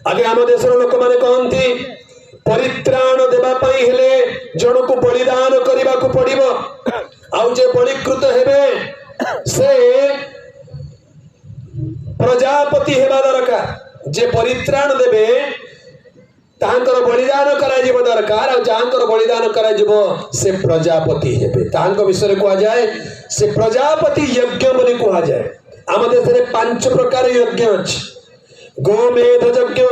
आगे आम देशर लोक मैंने कहती परित्राण देवाई हेले जन को बलिदान करने को पड़ो आउ जे बलिकृत हेबे से प्रजापति हेबा दरकार जे परित्राण देबे तांकर बलिदान करा जीव दरकार आ जांकर बलिदान करा जीव से प्रजापति हेबे तांको विषय कहा जाए से प्रजापति यज्ञ बोली कहा जाए। आम देश में 5 प्रकार यज्ञ अछि गोमेध यज्ञ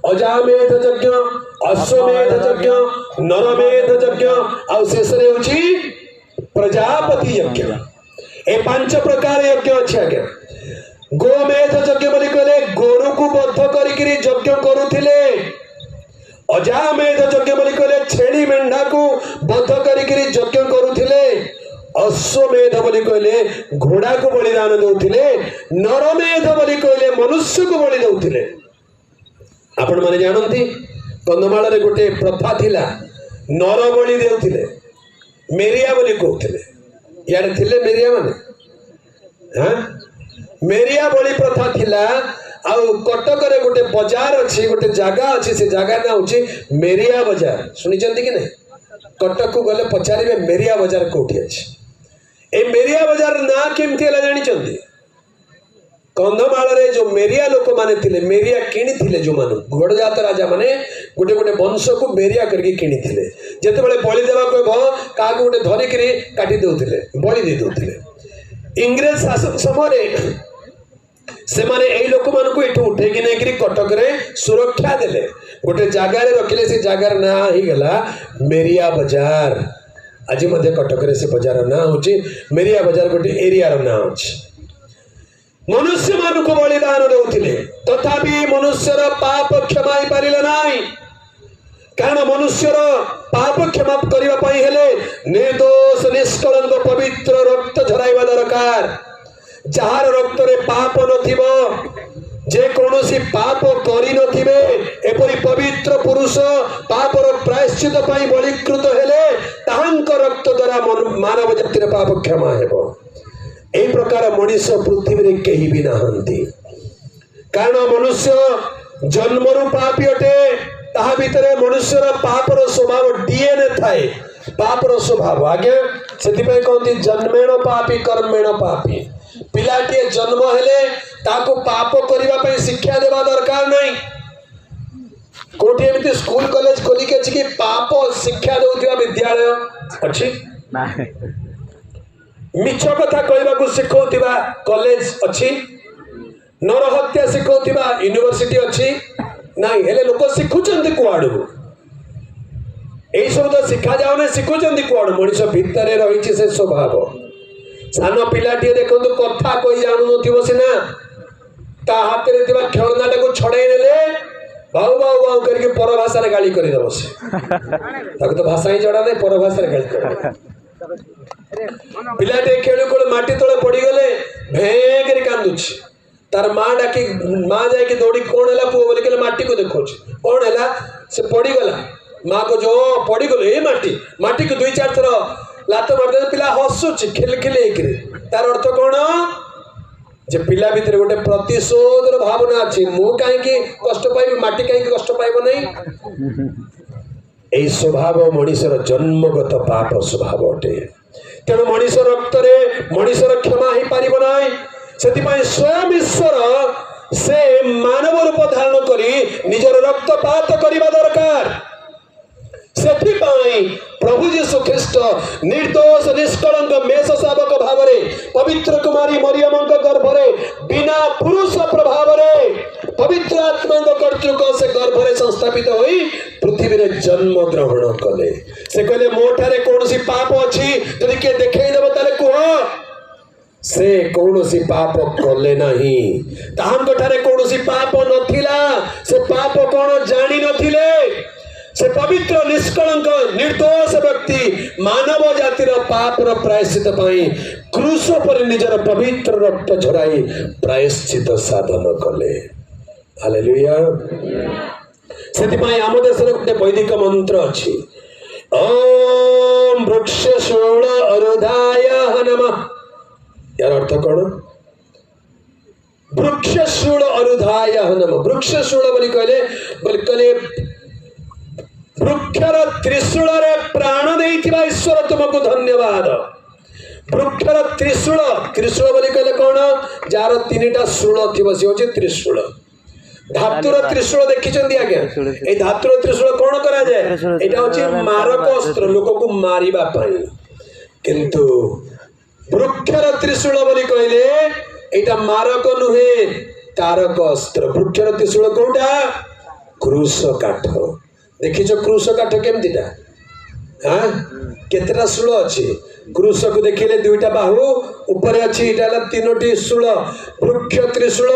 अजामेध यज्ञ अश्वमेध यज्ञ नरमेध यज्ञ आ शेष होछि प्रजापति यज्ञ। ए 5 प्रकार यज्ञ अछि आगे गोमेध यज्ञ बोली कहले गोरु को बद्ध करिकरी यज्ञ करुथिले अजामेध यज्ञ बोली कहले छेड़ी मेंढा को बद्ध करिकरी यज्ञ करुथिले अश्वमेध बोली कहले घोड़ा को बलिदान देउथिले नरमेध बोली कहले मनुष्य को बलि देउथिले। आपण माने जानंती कंधमाल रे गोटे प्रथा थिला नर बलि देउथिले मेरिया बोली कहउथिले यार थिले मेरिया माने हां मेरिया बलि प्रथा थिला आउ कटक रे गोटे बाजार अछि गोटे जगह अछि से जगह ना होछि मेरिया बाजार सुनि जंती कि नहीं कटक को गले पचारिबे मेरिया बाजार कोठी अछि ए मेरिया बाजार ना केमती हला जानि चंदी कंधमाल रे जो मेरिया लोक माने थिले मेरिया किनी थिले जो मानु घोड़जात राजा माने गोटे गोटे वंश को मेरिया करके किनी थिले जते बेले बलि देबा को भ का गोटे धरि करी काटी देउथिले बलि दे देउथिले। इंग्रेज शासन समय से माने एई लोक मान को एठू उठे कि नहीं कटक रे सुरक्षा देले गोटे जगह रे रखिले से जगह ना ही गला मेरिया बाजार आज मध्य कटक रे से बाजार ना होची मेरिया बाजार गोटे एरिया रो ना होची। मनुष्य मान को बलिदान देउथिले तथापि मनुष्यर पाप क्षमा ही पारिले नाही कारण मनुष्यर पाप क्षमा करिवा पई हेले निर्दोष निष्कलंक पवित्र रक्त झराइबा दरकार जार रक्त रे पाप नथिबो जे कोनोसी पाप करि नथिबे एपरि पवित्र पुरुष पापर प्रायश्चित पई बलिकृत हेले ताहांक रक्त द्वारा मानव जातिर पाप क्षमा हेबो। एई प्रकार मनुष्य पृथ्वी रे केही भी नाहंती कारण मनुष्य जन्मरु पापी अटे ताहा भितरे मनुष्यर पापर स्वभाव डीएनए थाए पापर स्वभाव आगे सेति पई कहंती जन्मेण पापी कर्मेण पापी पिलाटी जन्म हेले ताको पाप करिबा पई शिक्षा देबा दरकार नहीं कोठी एमिति स्कूल कॉलेज खोली के छी कि पाप शिक्षा देउथिबा विद्यालय अछि मिछ कथा कहबा को सिखौथिबा कॉलेज अछि नरहत्या सिखौथिबा यूनिवर्सिटी अछि नहीं हेले लोक सिखुचंती कुआडू एई सब तो शिक्षा जाउने सिखुचंती कुआडू मनुष्य भितरे रहिछि से स्वभाव सान पिलाटी देखो कथा कही जानु नथिबो सिना ता हाथ रे दिबा खेलनाटा को छड़ाई नेले बाऊ बाऊ बाऊ करके पर भाषा रे गाली करि दबो से ताको तो भाषा ही जड़ा नै पर भाषा रे गाली कर पिलाटे खेलु कोल माटी तळे पड़ी गले भे करी कांदुछ तार मां डाकी मां जाय के दौड़ी कोन हला पुओ बोले के माटी को देखोछ कोन हला से पड़ी गला मां को जो पड़ी गले ए माटी को 2-4 थर लात मारदे पिला हसुच खिल खिल तार अर्थ कौन जे पिला भितर गोटे प्रतिशोधर भावना अछि मु काहे कि कष्ट पाइबे माटी काहे कि कष्ट पाइबो नहीं एई स्वभाव मनुष्यर जन्मगत पाप स्वभाव अटे तेणु मनुष्य रक्त रे मनुष्यर क्षमा ही पारिबो नहीं सेति स्वयं ईश्वर से मानव रूप धारण करी निजर रक्तपात करिबा दरकार। सेथिपाई प्रभु जीशु ख्रीष्ट निर्दोष निष्कलंक मेष शावक भाव पवित्र कुमारी मरियम गर्भरे बिना पुरुष प्रभाव पवित्र आत्मा कर्तृक से गर्भरे संस्थापित होई पृथ्वी रे जन्म ग्रहण कले से कहले मोठारे कोनोसी पाप अछि जदि के देखै देबो ताले कुह से कोनोसी पाप कले नाही ताहांक ठारे कोनोसी पाप नथिला से पाप कोन जानि नथिले से पवित्र निष्कलंक निर्दोष व्यक्ति मानव जातिर पापर प्रायश्चित पाई क्रूस पर निजर पवित्र रक्त झराई प्रायश्चित साधन कले। हालेलुया। सेति पाई आम देश रे गोटे वैदिक मंत्र अछि ओम वृक्ष शूल अरुधाय नमः। यार अर्थ कौन वृक्षशूल अनुधाय नम वृक्षशूल बोली कहले वृक्षर त्रिशूल रे प्राण देइथिबा ईश्वर तुमको धन्यवाद। वृक्षर त्रिशूल त्रिशूल बोली कहले कौन जार तीनटा शूल थिबो से होचे त्रिशूल। धातुर त्रिशूल देखिचंदी आज्ञा ए धातुर त्रिशूल कौन करा जाए एटा होचे मारक अस्त्र लोक को मारिबा पई। किंतु वृक्षर त्रिशूल बोली कहले एटा मारक नुहे तारक अस्त्र। वृक्षर त्रिशूल कोटा क्रूस काठ देखिछ क्रूस काठ केमतीटा हाँ केतरा शूल अच्छी क्रूस को देखिले दुईटा बाहु ऊपर अच्छी तीनोटी शूल वृक्ष त्रिशूल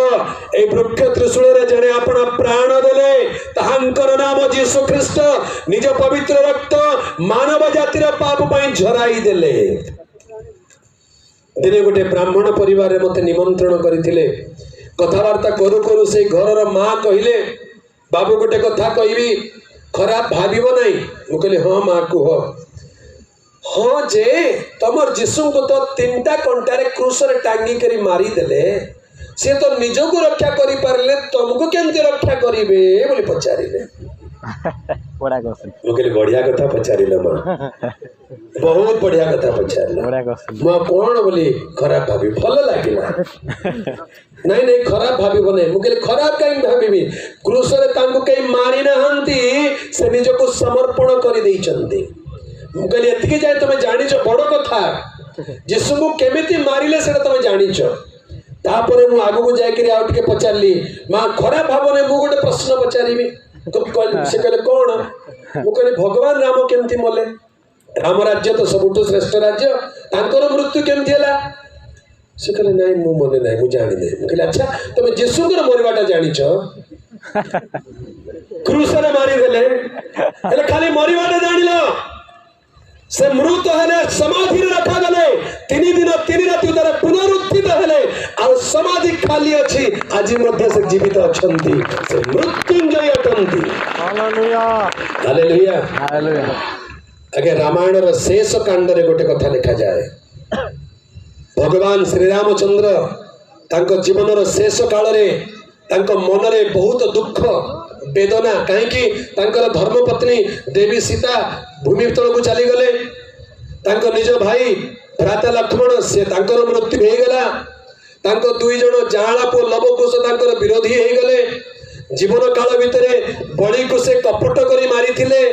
ए वृक्ष त्रिशूल रे जने आपण प्राण देले ताहांकर नाम यीशु ख्रीष्ट निज पवित्र रक्त मानव जातिर पाप पई झराई देले। दिने गोटे ब्राह्मण परिवार मते निमंत्रण करथिले कथावार्ता करू करू से घर माँ कहले बाबू गोटे कथा कहबी खराब भाविब नहीं मु कहले हाँ माँ कुह हाँ जे तमर जीशु को तो तीनटा कंटारे क्रूस रे टांगी करी मारी देले से तो निज को रक्षा करि पारले तुमको केमती रक्षा करिवे बोली पचारिले बड़ा क्वेश्चन मु कहले बढ़िया कथा पचारिले माँ बहुत बढ़िया कथा पचारिले बड़ा क्वेश्चन माँ कौन बोली खराब भाभी भल लागिला नहीं नहीं खराब भाविब नहीं मुझे खराब कहीं भावी क्रूस रे तांको कहीं मारी नहांती से निज को समर्पण कर देइचंती मुझे एतिके जाए तुम जानिछ बड़ कथा यीशु को केमिति मारिले सेटा तुम जानिछ। तापर मु आगु को जाय करी आउ टिके पचारली मां खराब भाव ने मु गोटे प्रश्न पचारिबी से कहले कौन मु कहले भगवान राम केमति मले राम राज्य तो सबुठु श्रेष्ठ राज्य तांकर मृत्यु केमति हला से कहले नहीं मु मने नहीं मु जानि नहीं मु कहले अच्छा तुम यीशु को मरवाटा जानिछ क्रूस रे मारी देले हेले खाली मरवाटा जानिलो से मृत हेले समाधि रखा गले 3 दिन 3 राति उतारे पुनरुत्थित हेले आ समाधि खाली अछि आज मध्य से जीवित अछंती से मृत्युंजय अटंती। Hallelujah hallelujah hallelujah. आगे रामायण रो शेष कांड रे गोटे कथा लिखा जाए भगवान श्री रामचंद्र तांको जीवन रो शेष काल रे तांको मन रे बहुत दुख वेदना कहीं धर्मपत्नी देवी सीता भूमि तल को चली गले तांको निज भाई भ्राता लक्ष्मण से तांकर मृत्यु हो गला तांको दुई जन जाला पो लवकुश तांकर विरोधी हो गले जीवन काल भितरे बलि को से कपट करी मारी थिले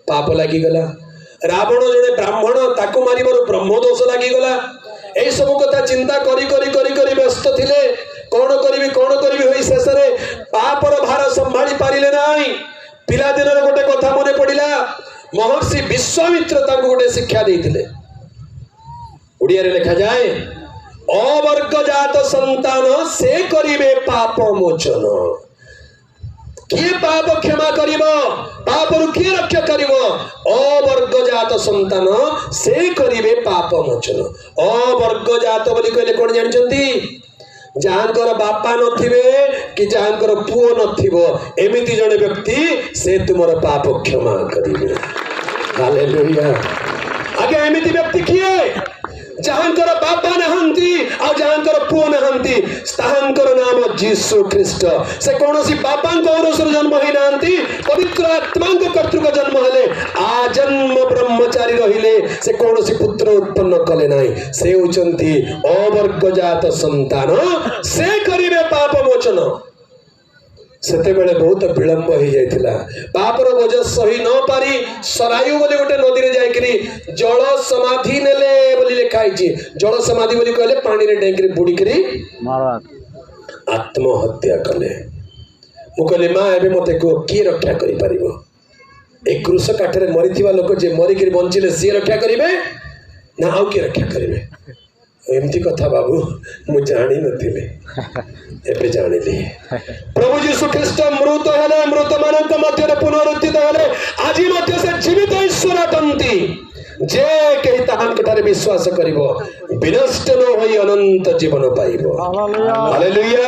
पाप लागी गला रावण जने ब्राह्मण ताको मारिबार ब्रह्म दोष लागी गला ए सब कथा चिंता करी करी करी करी व्यस्त थिले कौन करी होई शेष रे पापर भार संभाली पारिले नाही। पिला दिन रे गोटे कथा मने पड़िला महर्षि विश्वामित्र ताको गोटे शिक्षा देइथिले उड़िया रे लिखा जाए अवर्ग जात संतान से करिवे पाप मोचन किए पाप क्षमा करिवो पाप रु किए रक्षा करिवो अवर्ग जात संतान से करिवे पाप मोचन। अवर्ग जात बोली कहले कोन जानचंती जहाँकर बापा नथिबे कि जहाँकर पुओ नथिबो एमिति जने व्यक्ति से तुमर पाप क्षमा करिवे। हालेलुया। आगे एमिति व्यक्ति किए जहाँकर बापा नहंती और जहाँकर पुओ नहंती ताहांकर नाम यीशु ख्रीष्ट से कौनसी बापांक औरसर जन्म होई नांती पवित्र आत्मांक कर्तृक जन्म हेले आजन्म ब्रह्मचारी रहिले से कौनसी पुत्र उत्पन्न कले नाही से होचंती अवर्ग जात संतान से करिवे पाप मोचन। सेते बेले बहुत विलंब हो जाइथिला पापर बोझ सही न पारी सरायु बोली गोटे नदी रे जाइकरी जल समाधि नेले बोली लिखाई छी जल समाधि बोली कहले पानी रे डेंकरी बुडी करी आत्महत्या कले। मु कहले मां एबे मते को की रक्षा करि परिबो ए क्रूस काठरे मरिथिबा लोक जे मरि करी बंचिले सी रक्षा करिवे ना आउ की रक्षा करिवे एमती कथा बाबू मु जानी नथिले एबे जानिली प्रभु यीशु ख्रीष्ट मृत हेले मृत मानक मध्य पुनरुत्थित हेले आज मध्य से जीवित ईश्वर अटंती जे केही ताहांक ठारे विश्वास करिवो विनष्ट न होई अनंत जीवन पाइबो। हालेलुया।